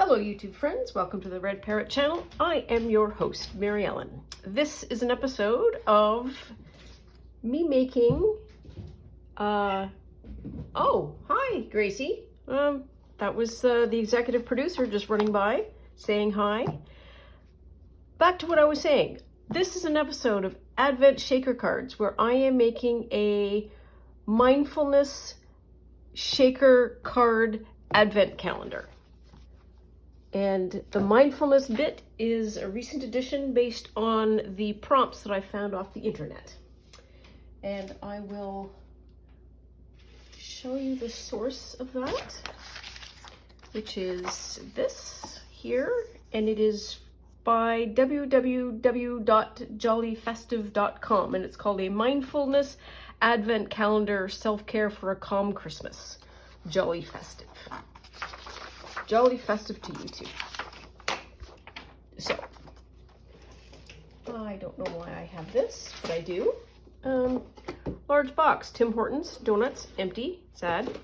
Hello YouTube friends, welcome to the Red Parrot channel. I am your host, Mary Ellen. This is an episode of me making, oh, hi Gracie. That was the executive producer just running by saying hi. Back to what I was saying. This is an episode of Advent Shaker Cards where I am making a mindfulness shaker card advent calendar. And the mindfulness bit is a recent addition based on the prompts that I found off the internet. And I will show you the source of that, which is this here, and it is by www.jollyfestive.com, and it's called a Mindfulness Advent Calendar Self-Care for a Calm Christmas. Jolly Festive. Jolly festive to you too. So, I don't know why I have this, but I do. Large box, Tim Hortons, donuts, empty, sad,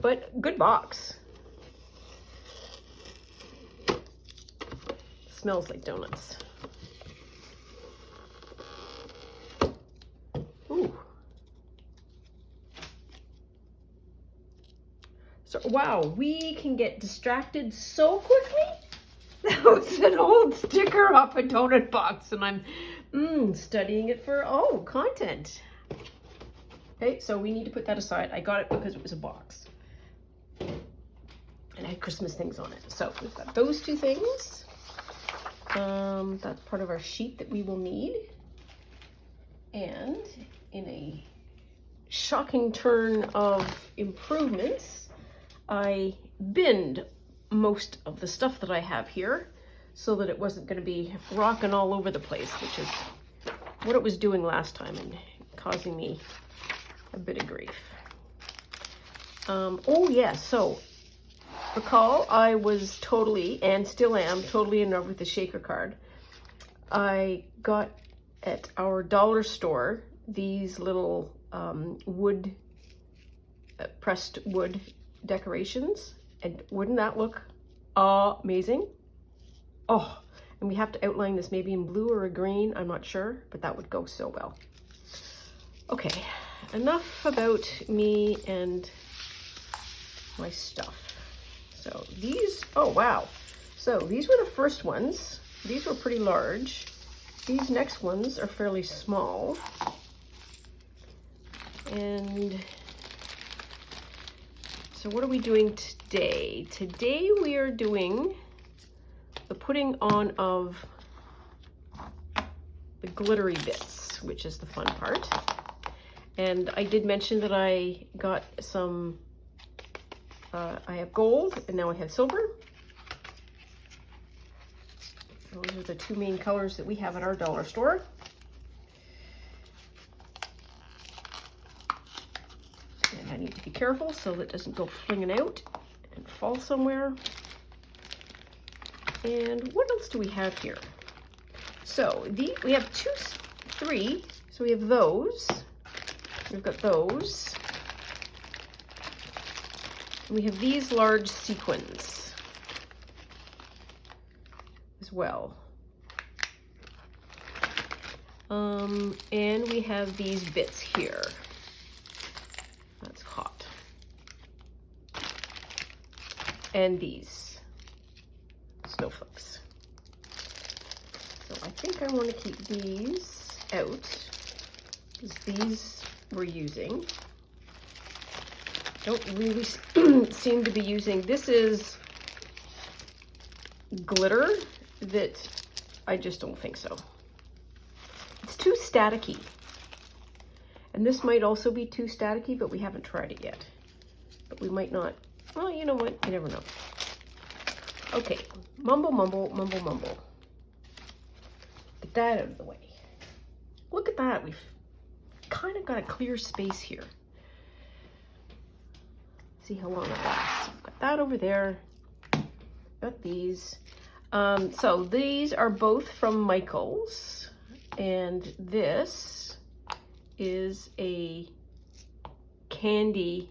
but good box. Smells like donuts. Ooh. So, wow, we can get distracted so quickly. That was an old sticker off a donut box, and I'm studying it for, content. Okay, so we need to put that aside. I got it because it was a box. And it had Christmas things on it. So we've got those two things. That's part of our sheet that we will need. And in a shocking turn of improvements, I binned most of the stuff that I have here so that it wasn't going to be rocking all over the place, which is what it was doing last time and causing me a bit of grief. So recall I was totally, and still am, totally in love with the shaker card. I got at our dollar store these little pressed wood decorations, and wouldn't that look amazing? Oh, and we have to outline this maybe in blue or a green, I'm not sure, but that would go so well. Okay, enough about me and my stuff. So these, oh wow, so these were the first ones. These were pretty large. These next ones are fairly small. And so what are we doing today? Today we are doing the putting on of the glittery bits, which is the fun part. And I did mention that I got some, I have gold and now I have silver. Those are the two main colors that we have at our dollar store. I need to be careful so that it doesn't go flinging out and fall somewhere. And what else do we have here? So we have three. So we have those. We've got those. And we have these large sequins as well. And we have these bits here. That's hot. And these snowflakes. So I think I want to keep these out because these we're using. Don't really seem to be using. This is glitter that I just don't think so. It's too staticky. And this might also be too staticky, but we haven't tried it yet. But we might not. Well, you know what? You never know. Okay. Mumble, mumble, mumble, mumble. Get that out of the way. Look at that. We've kind of got a clear space here. See how long it lasts. Got that over there. Got these. So these are both from Michael's. And this is a candy,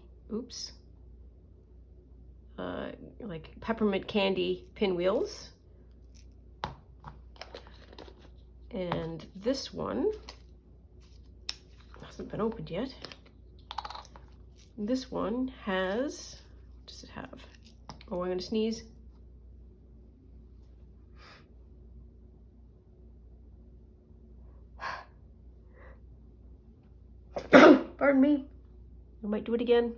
like peppermint candy pinwheels. And this one hasn't been opened yet. This one has, what does it have? Oh, I'm gonna sneeze. Pardon me. I might do it again.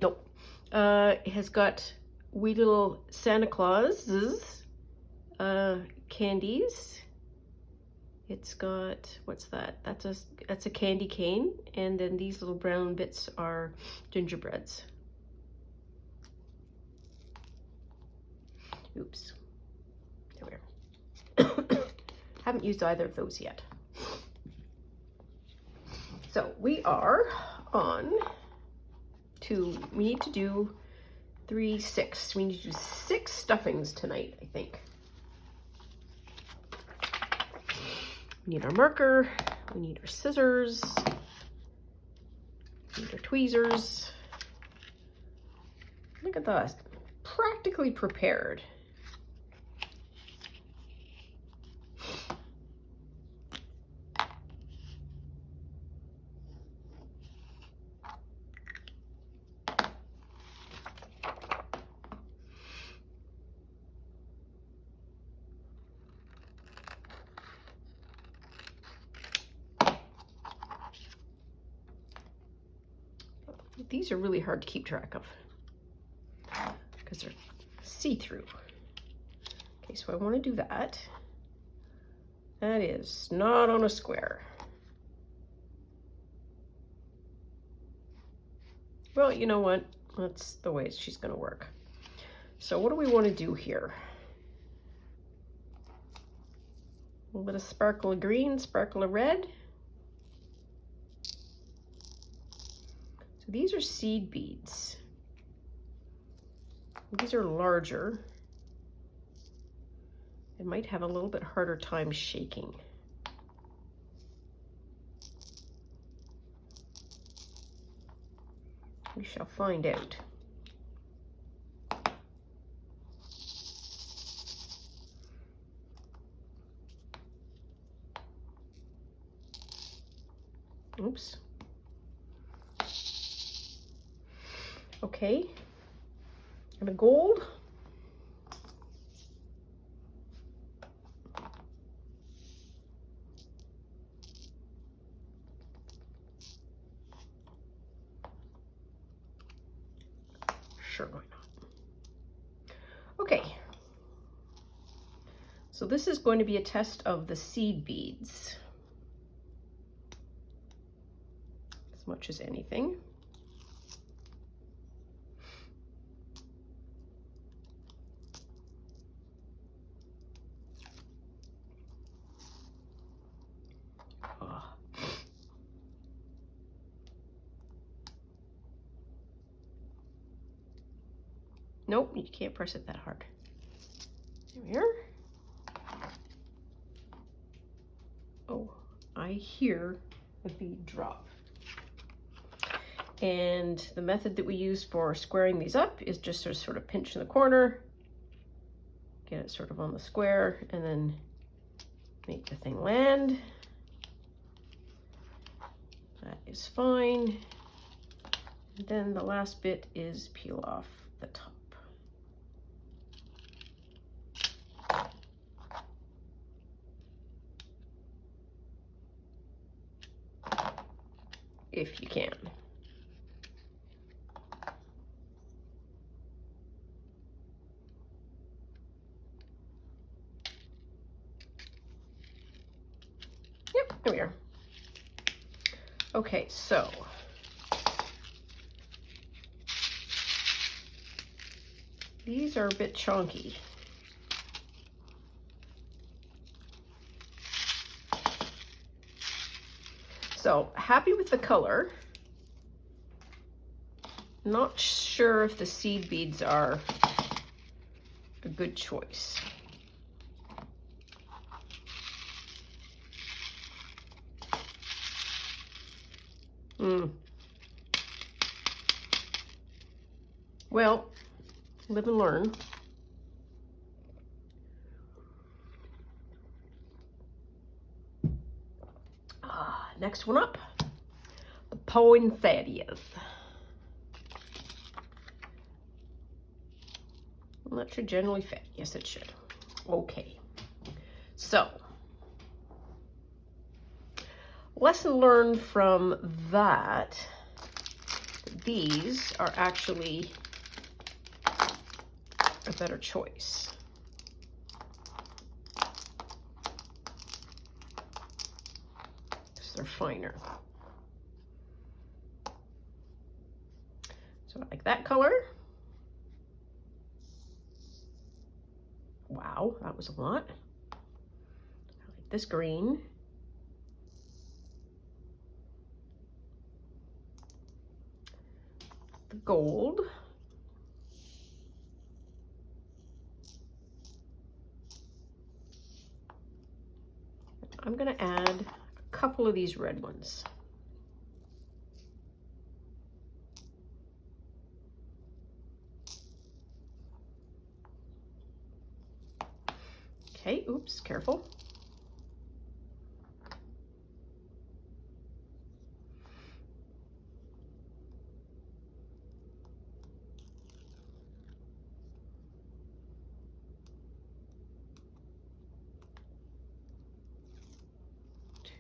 Nope. It has got wee little Santa Clauses candies. It's got, what's that? That's a candy cane, and then these little brown bits are gingerbreads. Oops. There we are. Haven't used either of those yet. So we are on to, we need to do 3, 6. We need to do 6 stuffings tonight, I think. We need our marker, we need our scissors, we need our tweezers. Look at that, practically prepared. These are really hard to keep track of because they're see-through. Okay, so I want to do that. That is not on a square. Well, you know what? That's the way she's going to work. So what do we want to do here? A little bit of sparkle of green, sparkle of red. So these are seed beads. These are larger. It might have a little bit harder time shaking. We shall find out. Oops. Okay, and a gold. Sure, why not? Okay, so this is going to be a test of the seed beads, as much as anything. Nope, you can't press it that hard. There we are. Oh, I hear a bead drop. And the method that we use for squaring these up is just to sort of pinch in the corner, get it sort of on the square, and then make the thing land. That is fine. And then the last bit is peel off the top. If you can. Yep, there we are. Okay, so these are a bit chunky. So happy with the color. Not sure if the seed beads are a good choice. Well, live and learn. Next one up, the poinsettias. Well, that should generally fit. Yes, it should. Okay. So, lesson learned from that, these are actually a better choice. Because they're finer. So I like that color. Wow, that was a lot. I like this green. The gold. I'm going to add a couple of these red ones. Okay, oops, careful.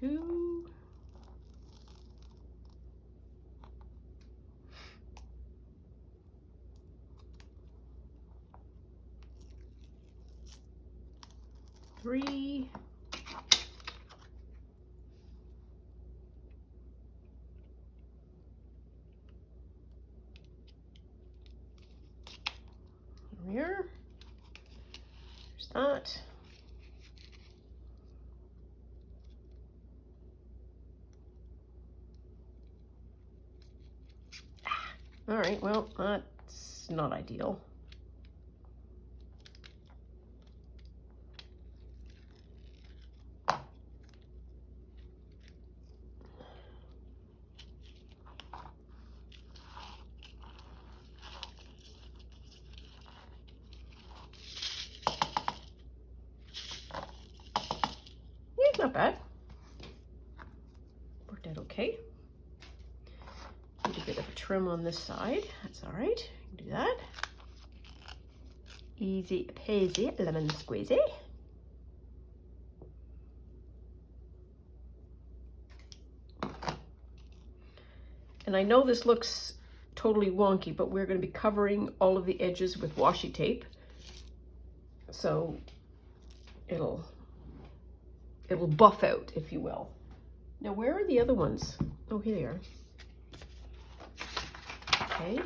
Two. Three. Here. There's that. All right, well, that's not ideal. Yeah, not bad. Worked out okay. Need a bit of a trim on this side. That's all right. Do that. Easy peasy, lemon squeezy. And I know this looks totally wonky, but we're going to be covering all of the edges with washi tape. So it'll buff out, if you will. Now, where are the other ones? Oh, here they are. Okay.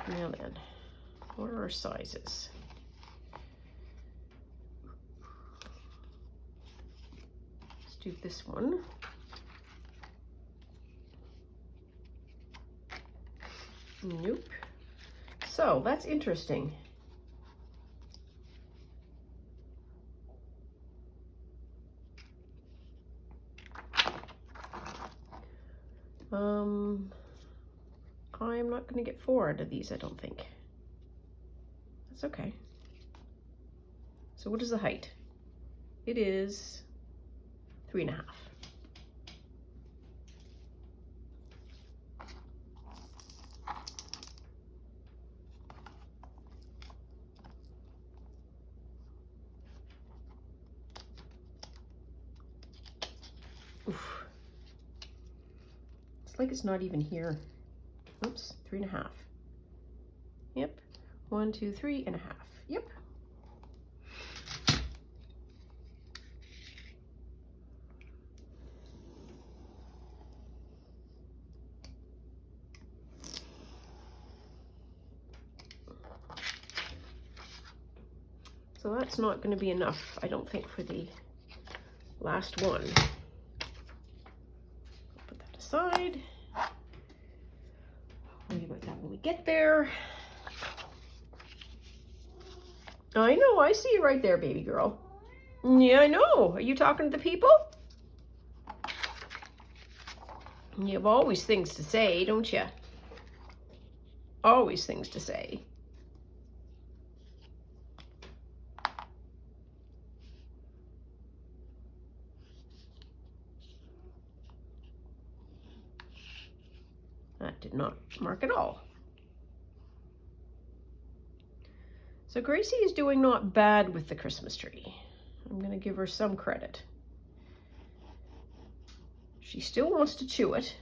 Now then, what are our sizes? Let's do this one. Nope. So that's interesting. I'm not going to get 4 out of these, I don't think. That's okay. So what is the height? It is 3.5. Oof. It's like it's not even here. Oops, 3.5. Yep. 1, 2, 3.5. Yep. So that's not going to be enough, I don't think, for the last one. Put that aside. Worry about that when we get there. I know, I see you right there, baby girl. Yeah, I know. Are you talking to the people? You have always things to say, don't you? Always things to say. That did not mark at all. So Gracie is doing not bad with the Christmas tree. I'm going to give her some credit. She still wants to chew it,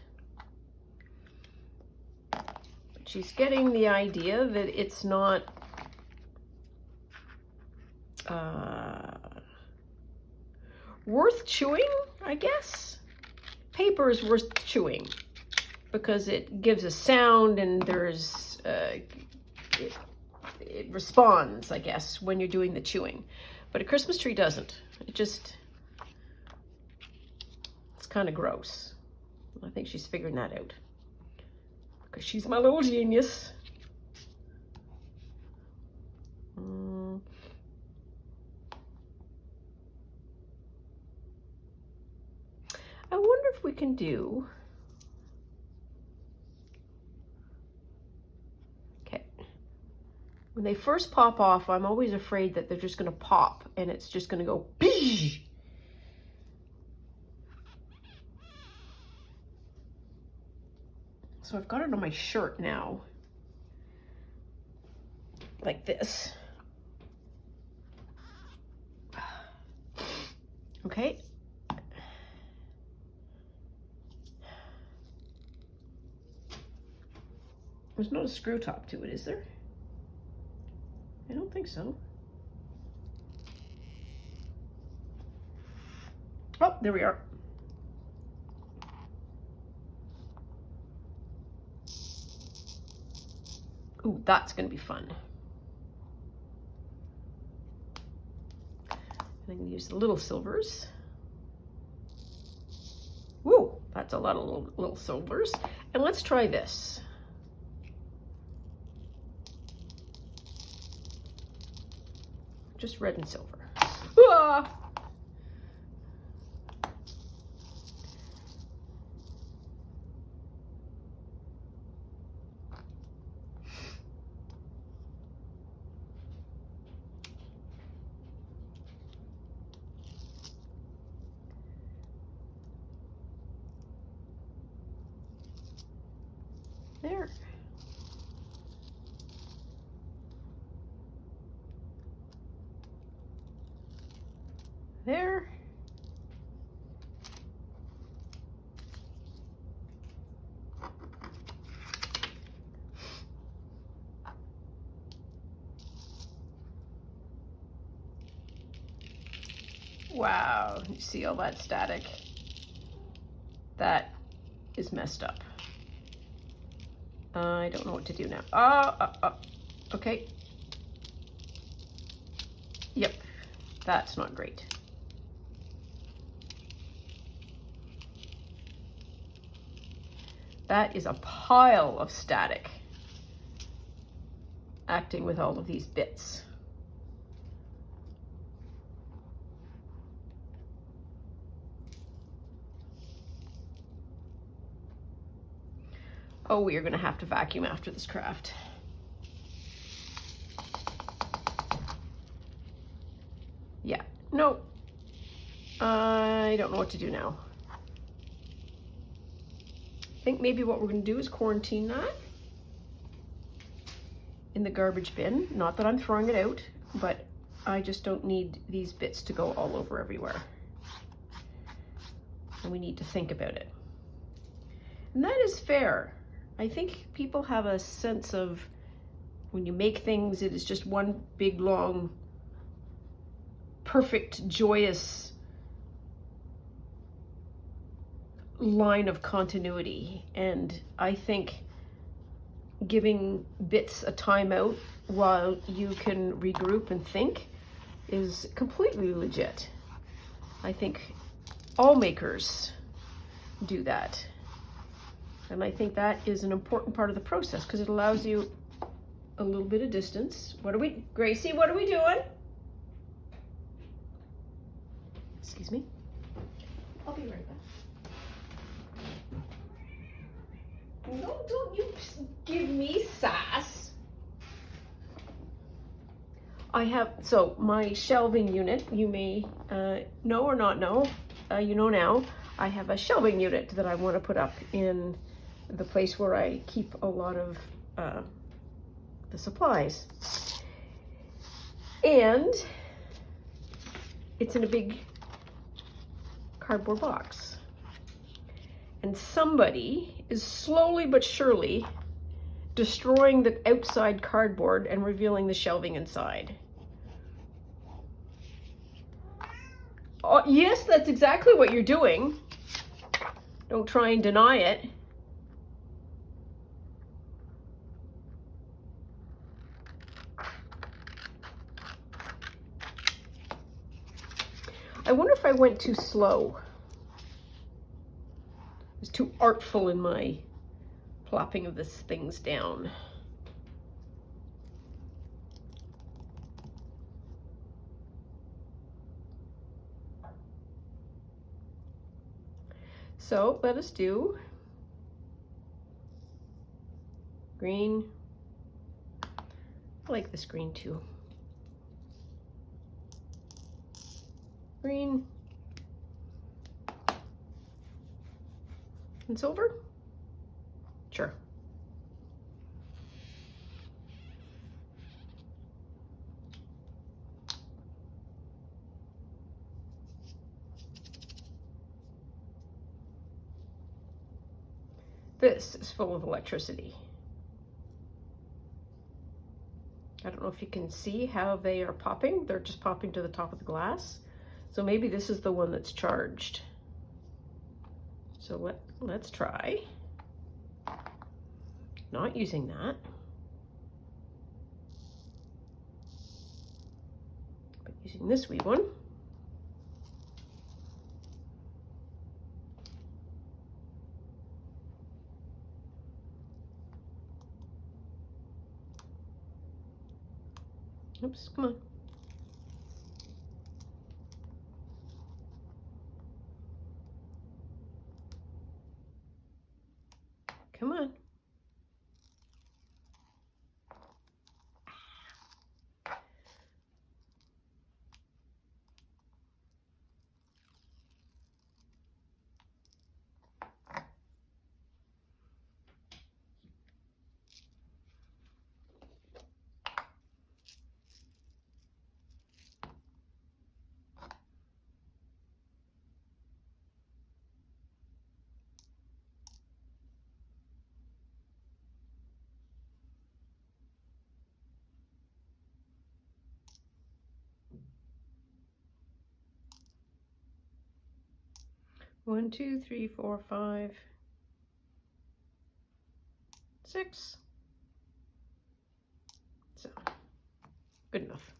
but she's getting the idea that it's not worth chewing, I guess. Paper is worth chewing because it gives a sound and there's it responds, I guess, when you're doing the chewing. But a Christmas tree doesn't. It's kind of gross. I think she's figuring that out because she's my little genius. I wonder if we can do... Okay. When they first pop off, I'm always afraid that they're just going to pop and it's just going to go pee. So I've got it on my shirt now, like this. Okay. There's not a screw top to it, is there? I don't think so. Oh, there we are. Ooh, that's going to be fun. I'm going to use the little silvers. Woo, that's a lot of little silvers. And let's try this. Just red and silver. Ah! There. There. Wow, you see all that static? That is messed up. I don't know what to do now. Okay. Yep, that's not great. That is a pile of static acting with all of these bits. Oh, we are going to have to vacuum after this craft. Yeah, no, I don't know what to do now. I think maybe what we're going to do is quarantine that in the garbage bin. Not that I'm throwing it out, but I just don't need these bits to go all over everywhere. And we need to think about it. And that is fair. I think people have a sense of when you make things, it is just one big, long, perfect, joyous line of continuity. And I think giving bits a timeout while you can regroup and think is completely legit. I think all makers do that. And I think that is an important part of the process because it allows you a little bit of distance. Gracie, what are we doing? Excuse me. I'll be right back. No, don't you give me sass. I have, so my shelving unit, you may know or not know, you know now, I have a shelving unit that I want to put up in the place where I keep a lot of the supplies. And it's in a big cardboard box. And somebody is slowly but surely destroying the outside cardboard and revealing the shelving inside. Oh, yes, that's exactly what you're doing. Don't try and deny it. I wonder if I went too slow. I was too artful in my plopping of these things down. So let us do green. I like this green too. Green and silver? Sure. This is full of electricity. I don't know if you can see how they are popping. They're just popping to the top of the glass. So maybe this is the one that's charged. So let's try not using that, but using this wee one. Oops, come on. Come on. One, 2, 3, 4, 5, 6. So, good enough.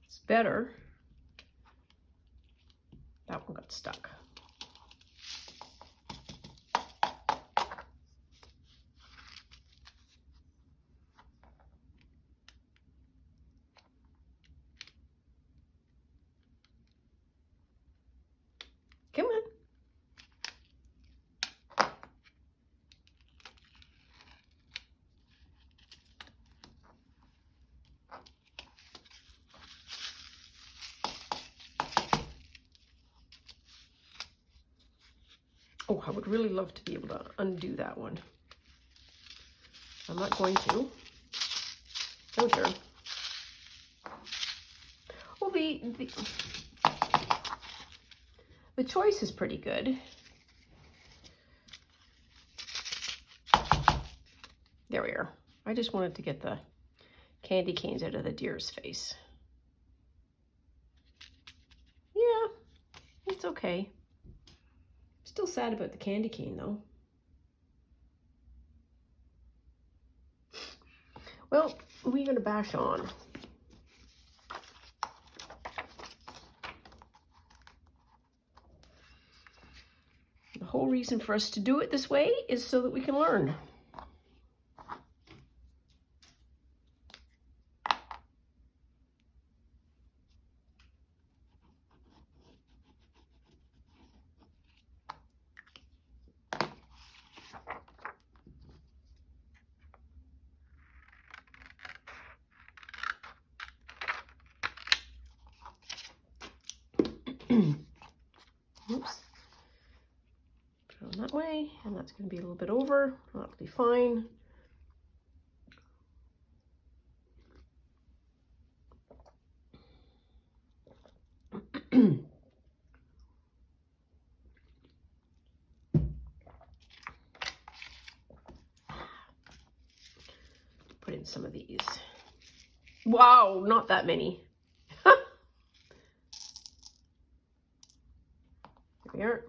It's better. That one got stuck. Come on. Oh, I would really love to be able to undo that one. I'm not going to. Oh, sure. Well, the choice is pretty good. There we are. I just wanted to get the candy canes out of the deer's face. Yeah, it's okay. Still sad about the candy cane though. Well, we're gonna bash on. whole reason for us to do it this way is so that we can learn. Oops. Put it on that way, and that's going to be a little bit over. That'll be fine. Put in some of these. Wow, not that many. Here we are.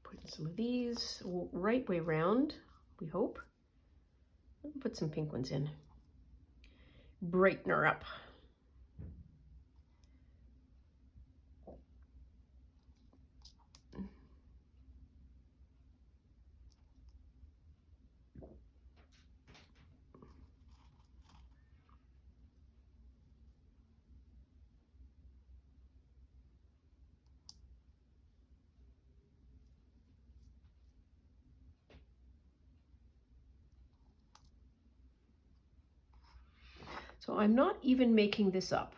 Put in some of these right way round, we hope. Put some pink ones in. Brighten her up. So I'm not even making this up.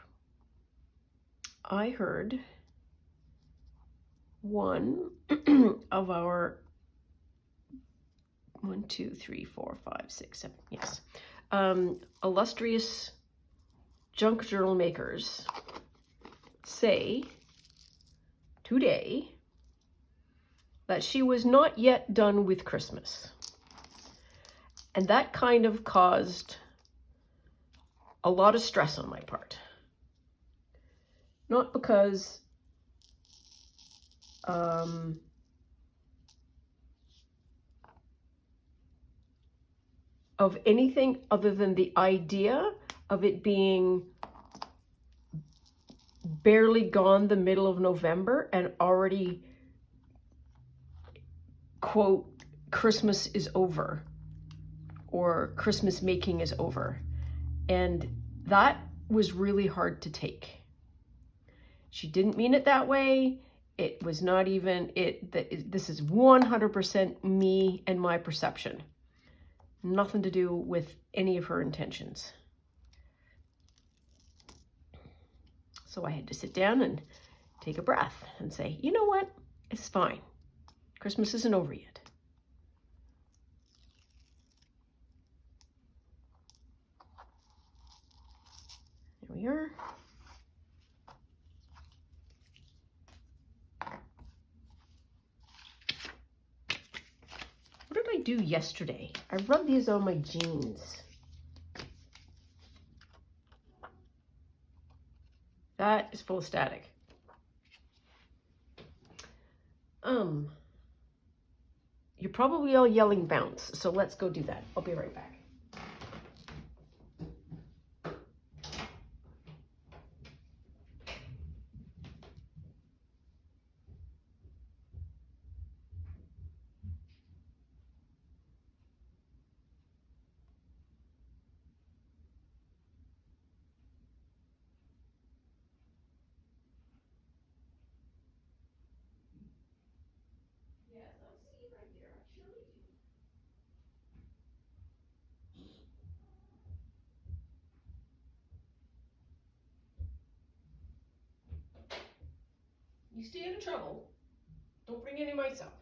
I heard one of our 1, 2, 3, 4, 5, 6, 7, yes, illustrious junk journal makers say today that she was not yet done with Christmas. And that kind of caused a lot of stress on my part. Not because of anything other than the idea of it being barely gone the middle of November and already, quote, Christmas is over or Christmas making is over. And that was really hard to take. She didn't mean it that way. It was not even it. This is 100% me and my perception. Nothing to do with any of her intentions. So I had to sit down and take a breath and say, you know what? It's fine. Christmas isn't over yet. There we are. What did I do yesterday? I rubbed these on my jeans. That is full of static. You're probably all yelling bounce, so let's go do that. I'll be right back. You stay out of trouble. Don't bring any mice up.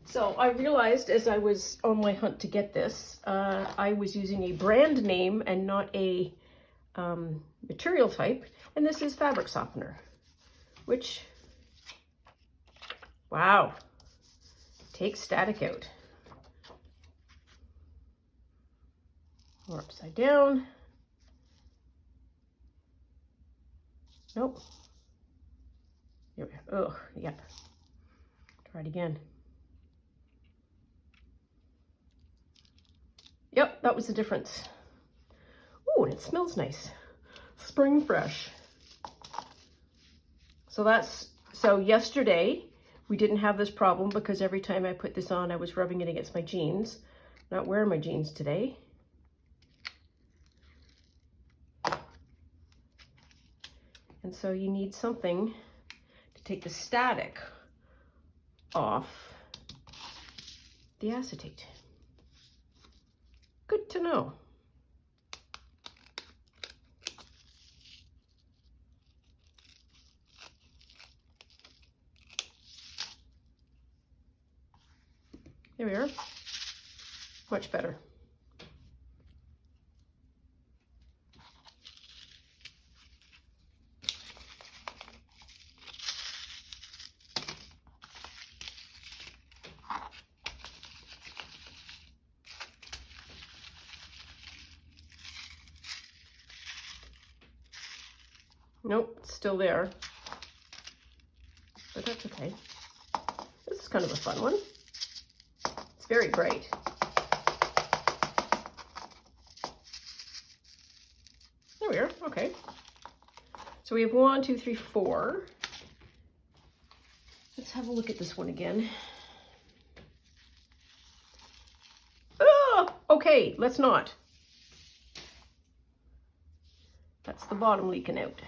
So I realized as I was on my hunt to get this, I was using a brand name and not a material type. And this is fabric softener, which, wow, takes static out. Or upside down. Nope. Here we go. Oh, yep. Try it again. Yep, that was the difference. Oh, and it smells nice. Spring fresh. So yesterday we didn't have this problem because every time I put this on, I was rubbing it against my jeans. Not wearing my jeans today. And so you need something to take the static off the acetate. Good to know. There we are. Much better. Nope, it's still there. But that's okay. This is kind of a fun one. It's very bright. There we are, okay. So we have 1, 2, 3, 4. Let's have a look at this one again. Oh, okay, let's not. That's the bottom leaking out.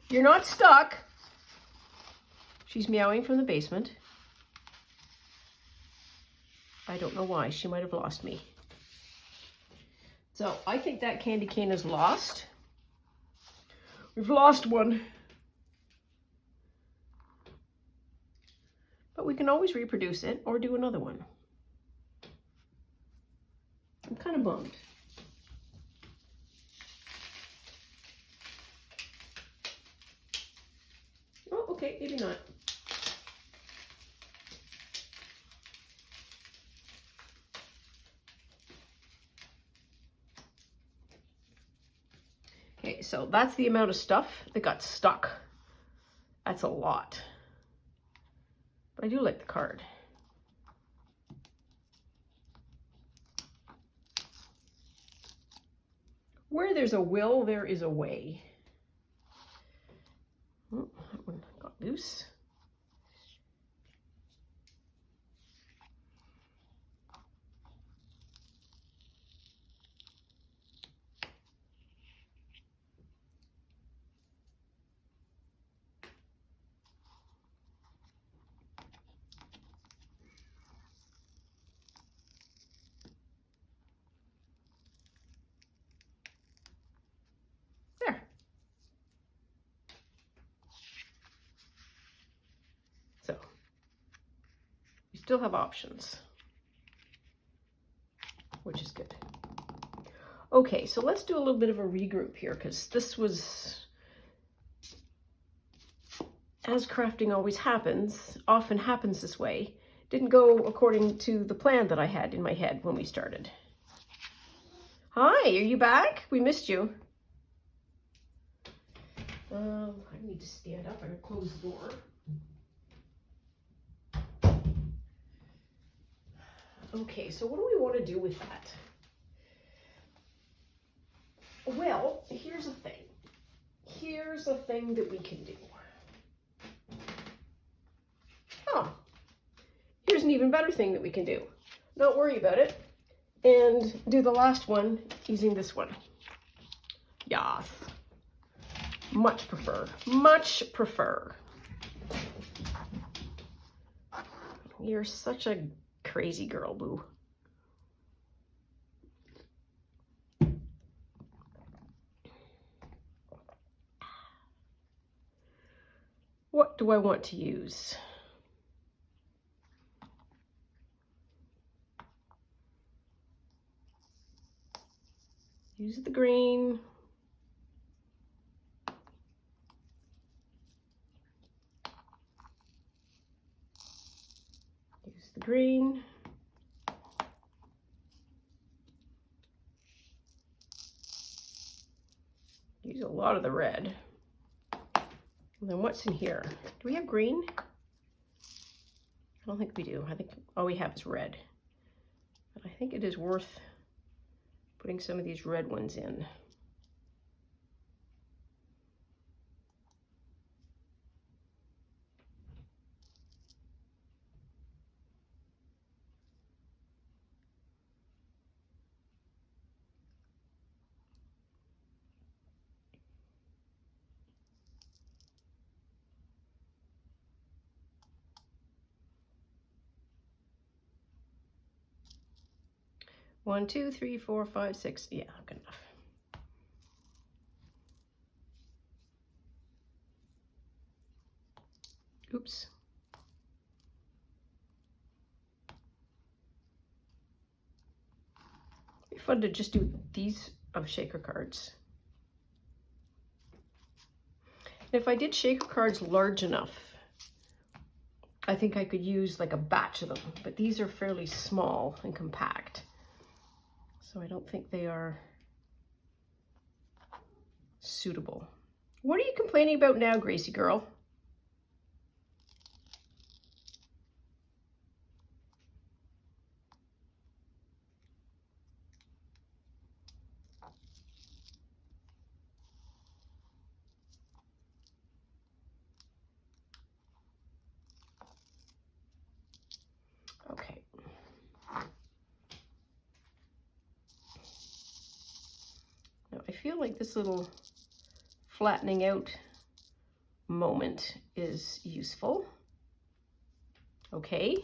You're not stuck. She's meowing from the basement. I don't know why. She might have lost me. So I think that candy cane is lost. We've lost one. But we can always reproduce it or do another one. I'm kind of bummed. Oh, okay, maybe not. Okay, so that's the amount of stuff that got stuck. That's a lot. But I do like the card. Where there's a will, there is a way. Oh, that one got loose. There. So, you still have options, which is good. Okay, so let's do a little bit of a regroup here, because this was, as crafting always happens, often happens this way, didn't go according to the plan that I had in my head when we started. Hi, are you back? We missed you. I need to stand up and close the door. Okay, so what do we want to do with that? Well, here's a thing. Here's a thing that we can do. Oh, here's an even better thing that we can do. Not worry about it. And do the last one using this one. Yes. Much prefer. Much prefer. You're such a crazy girl, boo. What do I want to use? Use the green. Use the green. Use a lot of the red. And then what's in here? Do we have green? I don't think we do. I think all we have is red. But I think it is worth putting some of these red ones in. One, two, three, four, five, six. Yeah, good enough. Oops. It'd be fun to just do these of shaker cards. And if I did shaker cards large enough, I think I could use like a batch of them, but these are fairly small and compact. So I don't think they are suitable. What are you complaining about now, Gracie girl? Okay. Now I feel like this little flattening out moment is useful. Okay.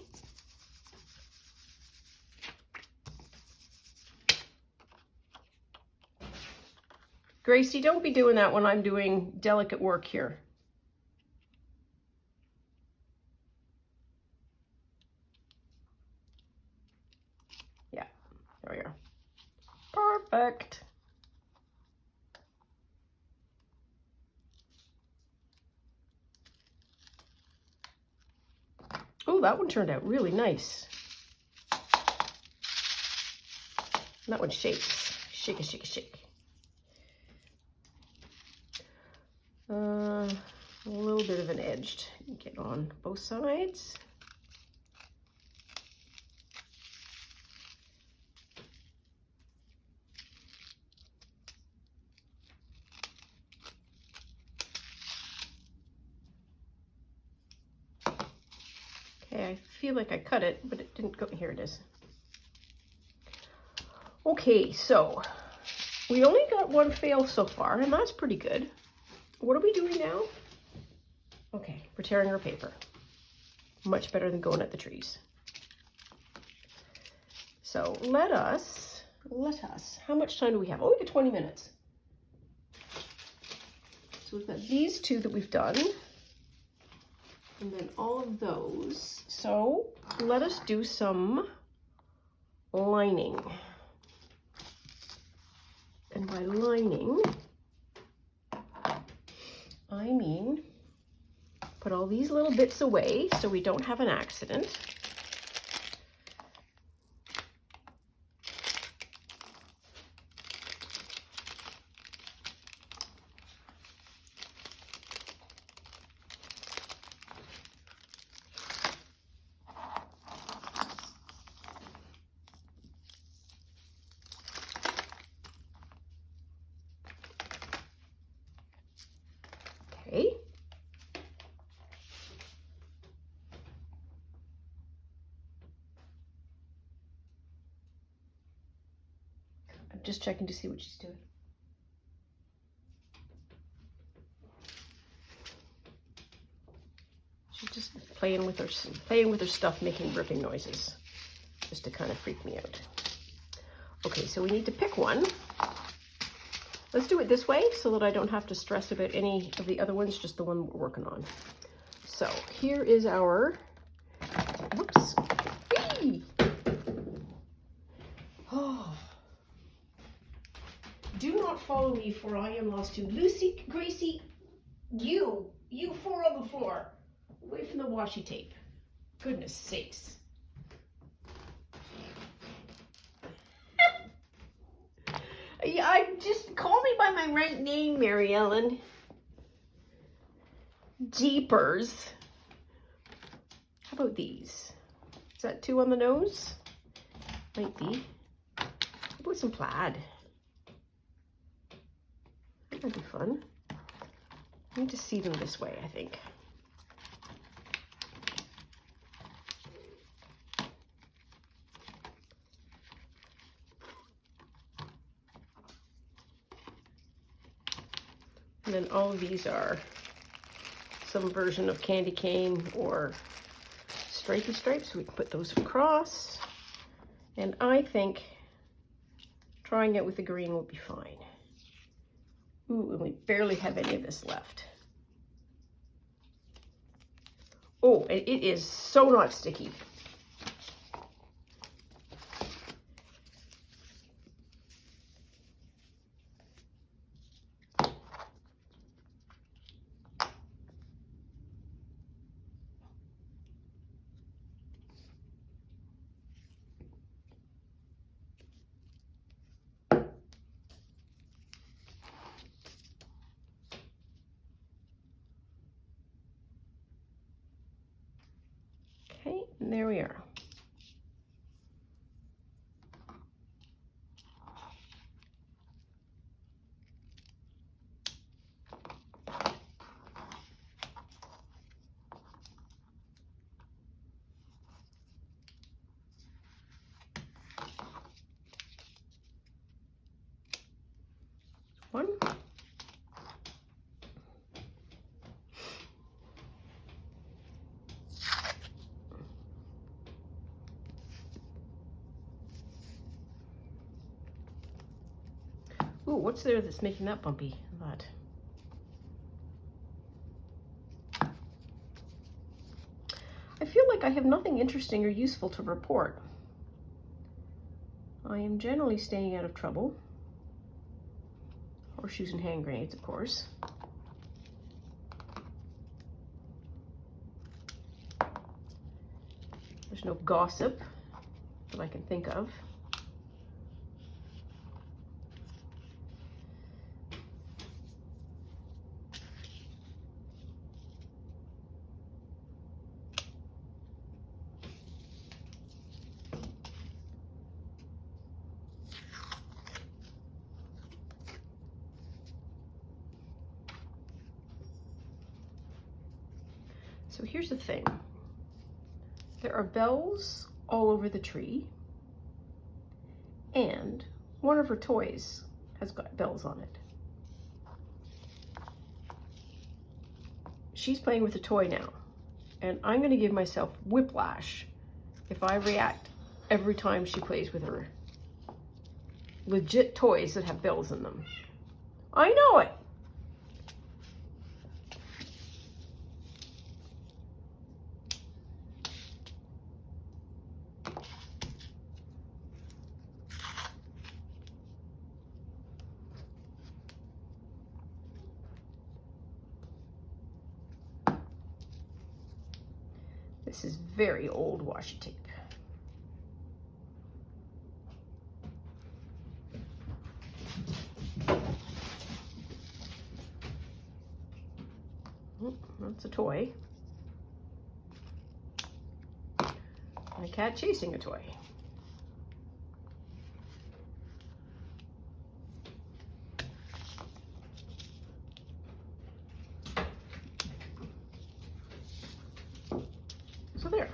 Gracie, don't be doing that when I'm doing delicate work here. Yeah, there we go. Perfect. Oh, that one turned out really nice. And that one shakes. Shake it, shake it, shake. A little bit of an edge to get on both sides. Okay, I feel like I cut it, but it didn't go. Here it is. Okay, so we only got one fail so far, and that's pretty good. What are we doing now? Okay, we're tearing our paper. Much better than going at the trees. So let us, how much time do we have? Oh, we got 20 minutes. So we've got these two that we've done, and then all of those. So let us do some lining. And by lining, I mean put all these little bits away so we don't have an accident. Okay. I'm just checking to see what she's doing. She's just playing with her stuff, making ripping noises, just to kind of freak me out. Okay, so we need to pick one. Let's do it this way so that I don't have to stress about any of the other ones, just the one we're working on. So here is our, whoops. Whee! Oh. Do not follow me, for I am lost too. Lucy, Gracie, you four on the floor. Away from the washi tape. Goodness sakes. I just call me by my right name, Mary Ellen. Jeepers. How about these? Is that 2 on the nose? Might be. How about some plaid? That'd be fun. I need to see them this way, I think. And then all of these are some version of candy cane or stripey stripes, so we can put those across. And I think trying it with the green will be fine. Ooh, and we barely have any of this left. Oh, it is so not sticky. Okay, and there we are. One. Ooh, what's there that's making that bumpy? That. I feel like I have nothing interesting or useful to report. I am generally staying out of trouble. Horseshoes and hand grenades, of course. There's no gossip that I can think of. So here's the thing. There are bells all over the tree, and one of her toys has got bells on it. She's playing with the toy now, and I'm going to give myself whiplash if I react every time she plays with her legit toys that have bells in them. I know it. This is very old washi tape. Oh, that's a toy. And a cat chasing a toy. So there.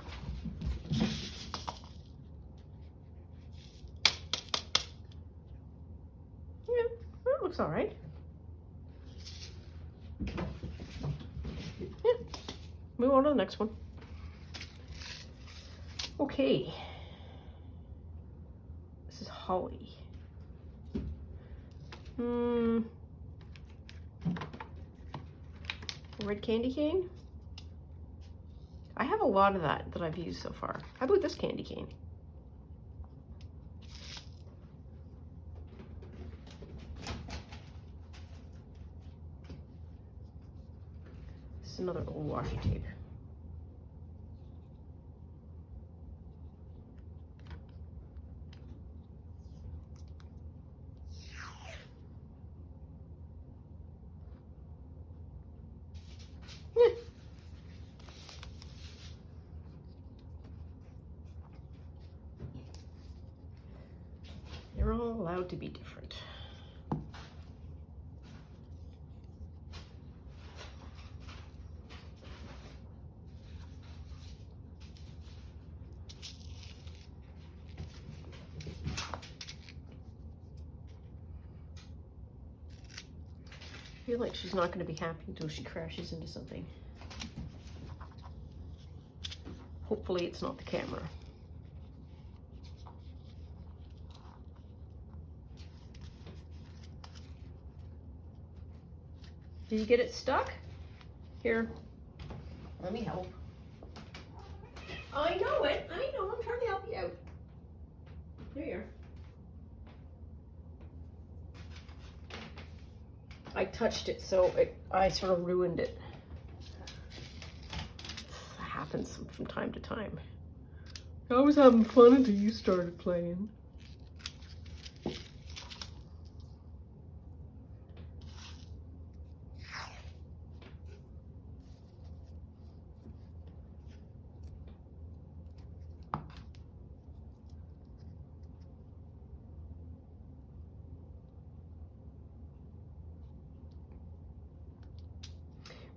Yeah, that looks all right. Yeah, move on to the next one. Okay. This is holly. Red candy cane. I have a lot of that I've used so far. How about this candy cane? This is another old washi tape. allowed to be different. I feel like she's not going to be happy until she crashes into something. Hopefully it's not the camera. Did you get it stuck? Here, let me help. I know it. I know. I'm trying to help you out. There you are. I touched it, so I sort of ruined it. It happens from time to time. I was having fun until you started playing.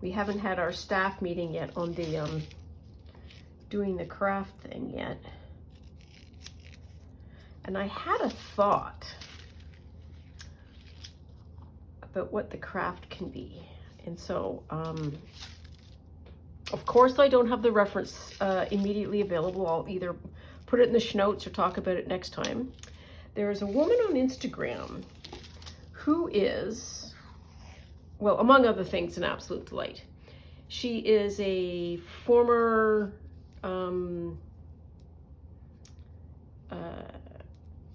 We haven't had our staff meeting yet on the doing the craft thing yet. And I had a thought about what the craft can be. And so, of course, I don't have the reference immediately available. I'll either put it in the notes or talk about it next time. There's a woman on Instagram who is, well, among other things, an absolute delight. She is a former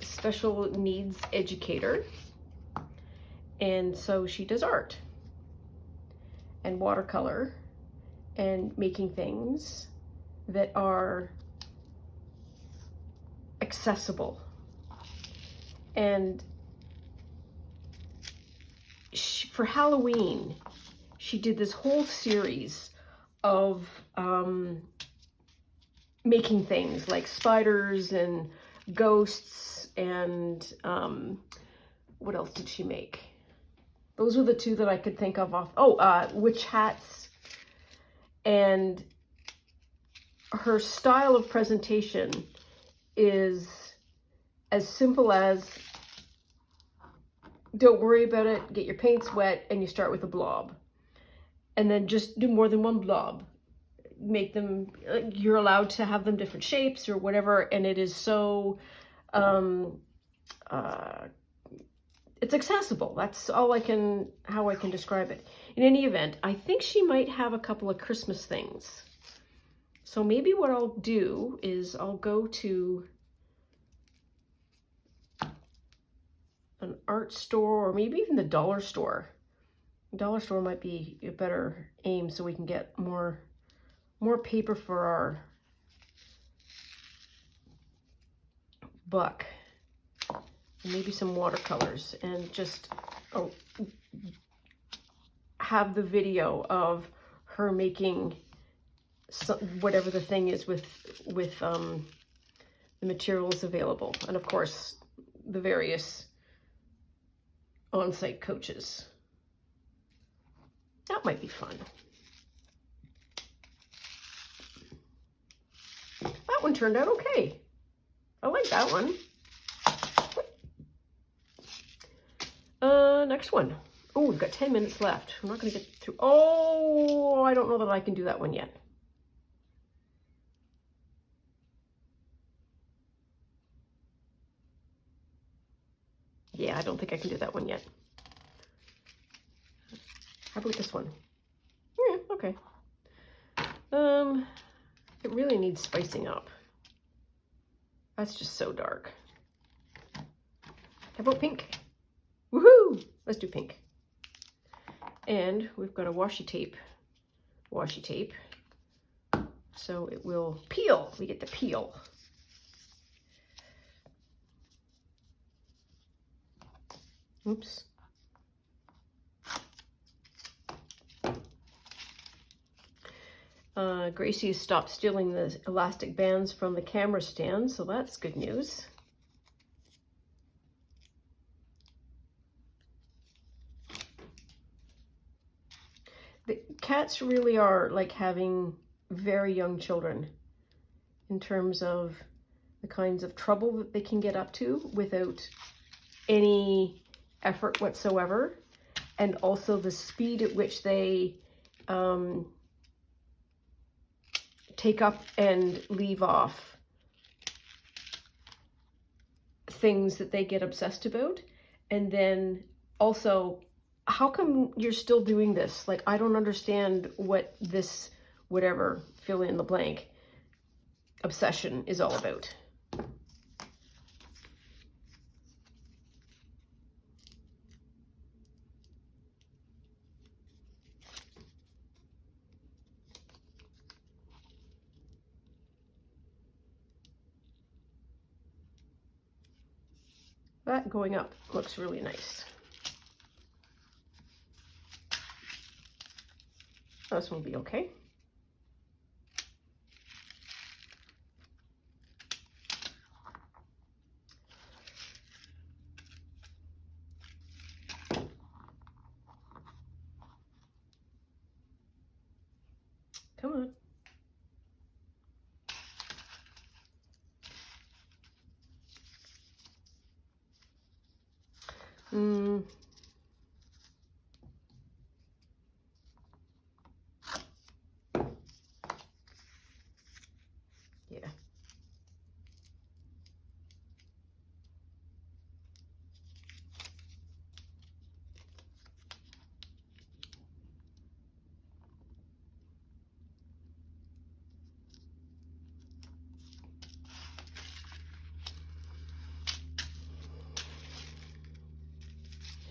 special needs educator, and so she does art and watercolor and making things that are accessible. And for Halloween, she did this whole series of making things like spiders and ghosts and what else did she make? Those were the two that I could think of off. Oh, witch hats. And her style of presentation is as simple as, don't worry about it, get your paints wet, and you start with a blob. And then just do more than one blob. Make them, you're allowed to have them different shapes or whatever, and it is so, it's accessible. That's all how I can describe it. In any event, I think she might have a couple of Christmas things. So maybe what I'll do is I'll go to an art store or maybe even the dollar store. The dollar store might be a better aim so we can get more paper for our buck. And maybe some watercolors, and just have the video of her making whatever the thing is with the materials available, and of course the various on-site coaches. That might be fun. That one turned out okay. I like that one. Next one. Oh, we've got 10 minutes left. I'm not going to get through. Oh, I don't know that I can do that one yet. Yeah, I don't think I can do that one yet. How about this one? Yeah, okay. It really needs spicing up. That's just so dark. How about pink? Woohoo! Let's do pink. And we've got a washi tape, so it will peel. We get to peel. Oops. Gracie has stopped stealing the elastic bands from the camera stand, so that's good news. Cats really are like having very young children in terms of the kinds of trouble that they can get up to without any effort whatsoever, and also the speed at which they take up and leave off things that they get obsessed about. And then also, how come you're still doing this? Like, I don't understand what this, whatever, fill in the blank, obsession is all about. That going up looks really nice. This will be okay. Come on. Yeah.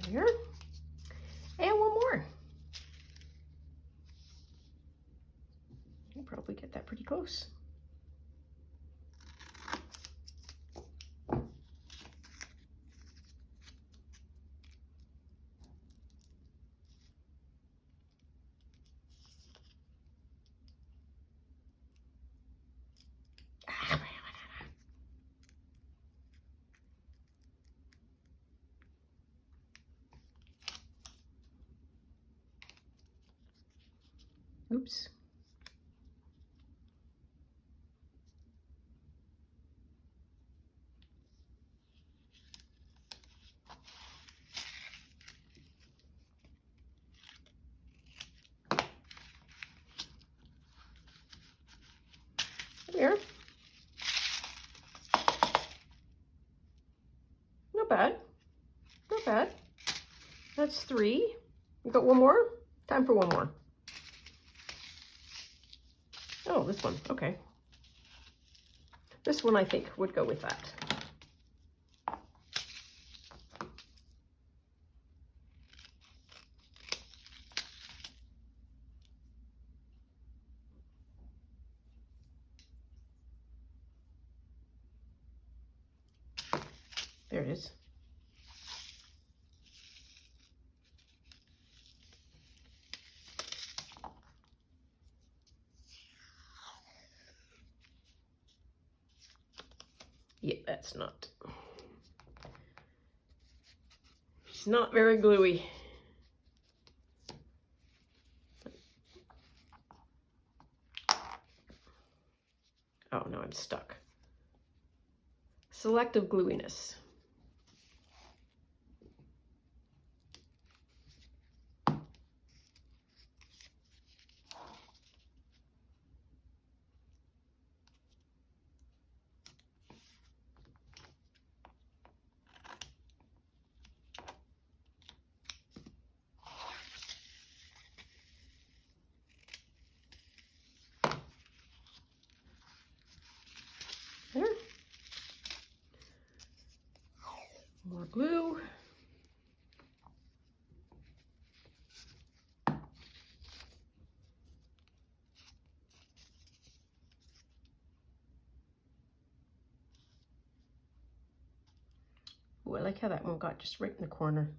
Here. And one more. You'll probably get that pretty close. Oops. Here. Not bad. Not bad. That's 3. You got one more? Time for one more. Oh, this one. Okay. This one I think would go with that. There it is. Yeah, that's not. It's not very gluey. Oh, no, I'm stuck. Selective gluiness. There. More glue. Ooh, I like how that one got just right in the corner.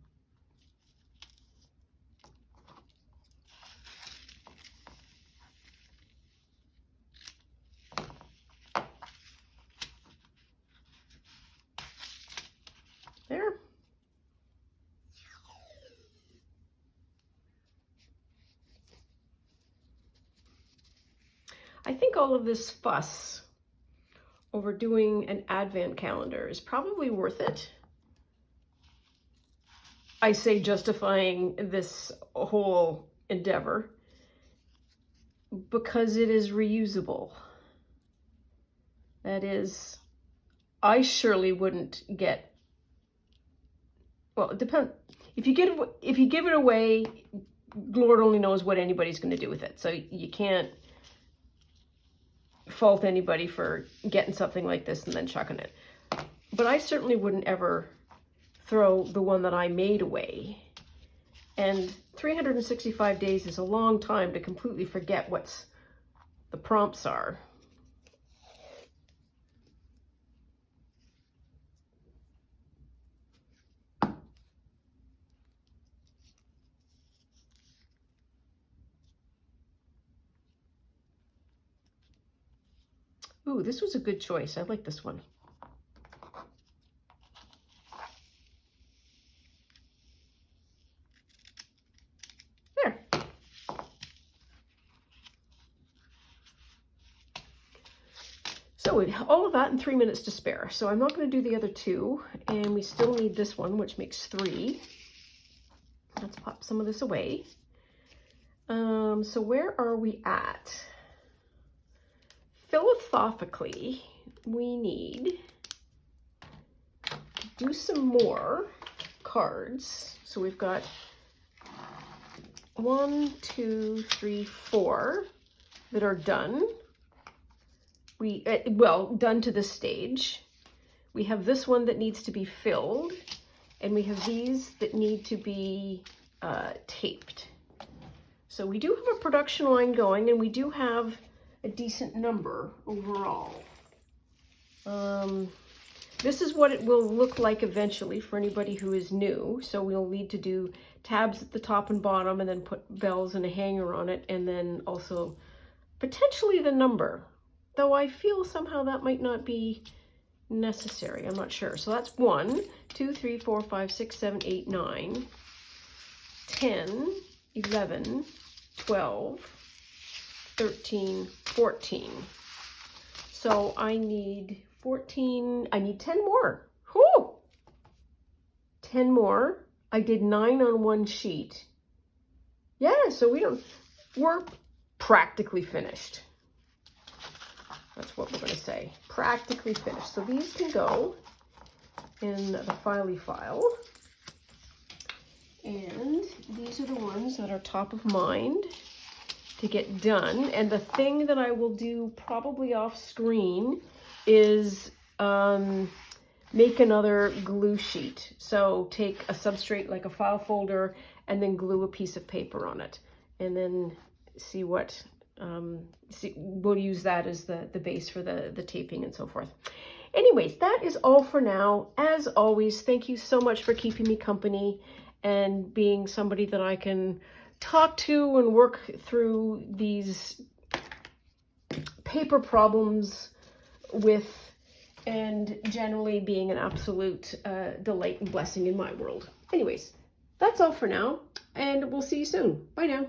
There. I think all of this fuss over doing an advent calendar is probably worth it. I say justifying this whole endeavor because it is reusable. That is, I surely wouldn't get, well, it depends. If you give it away, Lord only knows what anybody's going to do with it. So you can't fault anybody for getting something like this and then chucking it. But I certainly wouldn't ever throw the one that I made away. And 365 days is a long time to completely forget what the prompts are. Ooh, this was a good choice. I like this one. There. So all of that in 3 minutes to spare. So I'm not going to do the other two, and we still need this one, which makes 3. Let's pop some of this away. So where are we at? Philosophically, we need to do some more cards. So we've got 1, 2, 3, 4 that are done. Well, done to this stage. We have this one that needs to be filled, and we have these that need to be taped. So we do have a production line going, and we do have a decent number overall. This is what it will look like eventually for anybody who is new. So we'll need to do tabs at the top and bottom, and then put bells and a hanger on it, and then also potentially the number. Though I feel somehow that might not be necessary. I'm not sure. So that's 1, 2, 3, 4, 5, 6, 7, 8, 9, 10, 11, 12, 13, 14. So I need 14, I need 10 more. Whew! 10 more. I did 9 on one sheet. Yeah, so we're practically finished. That's what we're going to say. Practically finished. So these can go in the filey file. And these are the ones that are top of mind to get done. And the thing that I will do probably off screen is make another glue sheet. So take a substrate like a file folder and then glue a piece of paper on it. And then see what, we'll use that as the base for the taping and so forth. Anyways, that is all for now. As always, thank you so much for keeping me company and being somebody that I can talk to and work through these paper problems with, and generally being an absolute delight and blessing in my world. Anyways, that's all for now, and we'll see you soon. Bye now.